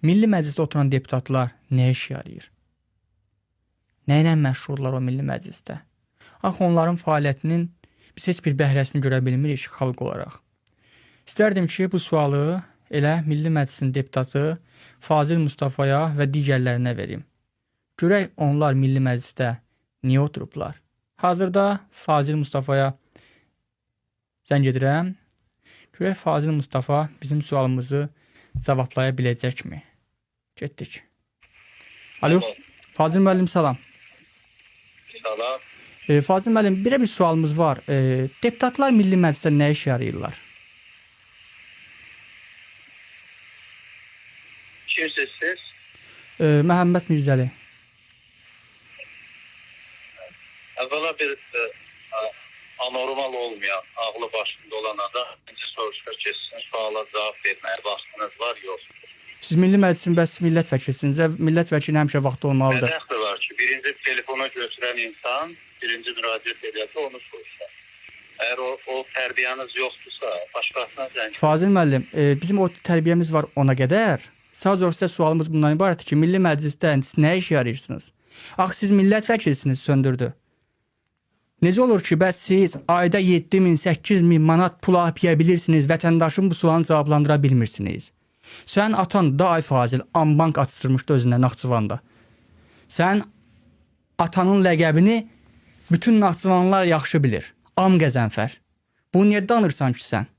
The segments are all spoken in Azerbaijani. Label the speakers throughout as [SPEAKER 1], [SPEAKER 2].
[SPEAKER 1] Milli Məclisdə oturan deputatlar nə iş yarayır? Nə ilə məşğuldurlar o Milli Məclisdə? Axı onların fəaliyyətinin biz heç bir bəhrəsini görə bilmirik xalq olaraq. İstərdim ki, bu sualı elə Milli Məclisin deputatı Fazil Mustafaya və digərlərinə verim. Görək onlar Milli Məclisdə niyə oturublar? Hazırda Fazil Mustafaya zəng edirəm. Görək Fazil Mustafa bizim sualımızı cavablaya biləcəkmi? Getdik. Alo, Fazil müəllim salam.
[SPEAKER 2] Salam.
[SPEAKER 1] Fazil müəllim, bir sualımız var. Deputatlar Milli Məclisdə nə iş yarayırlar?
[SPEAKER 2] Kimsiniz siz?
[SPEAKER 1] Məhəmməd Mirzəli.
[SPEAKER 2] Əvvəla bir anormal olmayan, ağlı başında olan adam ikinci soruşur ki, sizin suala cavab verməyə vaxtınız var, yox.
[SPEAKER 1] Siz Milli Məclisin bəs millət vəkilsiniz. Millət vəkili həmişə vaxtı olmalıdır.
[SPEAKER 2] Nə dəxli var ki, birinci telefona götürən insan, birinci müraciət edəsə onu soruşar. Əgər o tərbiyəniz yoxdursa, başqasına zəng.
[SPEAKER 1] Fazil müəllim, bizim o tərbiyəmiz var ona qədər. Sadəcə sualımız bundan ibarətdir ki, Milli Məclisdə nə iş yarayırsınız? Axı siz millət vəkilisiniz, söndürdü. Necə olur ki, bəs siz ayda 7.000, 8.000 manat pul apiyə bilirsiniz, vətəndaşın bu sualını cavablandıra bilmirsiniz? Sən atan da ay Fazil, ambank açdırmışdı özünə Naxçıvanda. Sən atanın ləqəbini bütün Naxçıvanlılar yaxşı bilir. Am Qəzənfər. Bu niyə danırsan ki sən?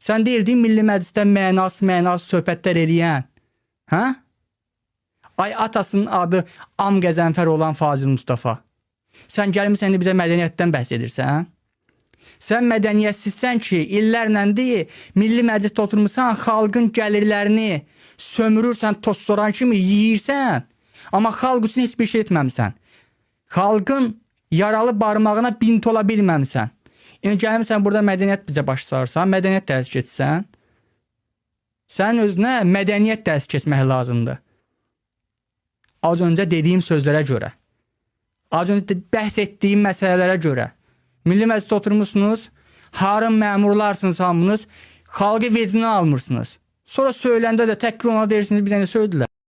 [SPEAKER 1] Sən deyildin Milli Məclisdə mənasız söhbətlər eləyən. Hə? Ay atasının adı Am Qəzənfər olan Fazil Mustafa. Sən gəlmirsən indi bizə mədəniyyətdən bəhs edirsən? Sən mədəniyyətsizsən ki, illərlə deyil, Milli Məclisdə oturmuşsan, xalqın gəlirlərini sömürürsən, toz soran kimi yeyirsən, amma xalq üçün heç bir şey etməmsən. Xalqın yaralı barmağına bint ola bilməmsən. İndi gəlmirsən burada mədəniyyət bizə baş sarırsan, mədəniyyət dərsi keçsən. Sən özünə mədəniyyət dərsi keçmək lazımdır. Az öncə dediyim sözlərə görə. Az öncə bəhs etdiyim məsələlərə görə. Milli Məclisdə oturmuşsunuz, harın məmurlarsınız hamınız, xalqı vecinə almırsınız. Sonra söyləndə də təkrar ona deyirsiniz, bizə nə söylədilər?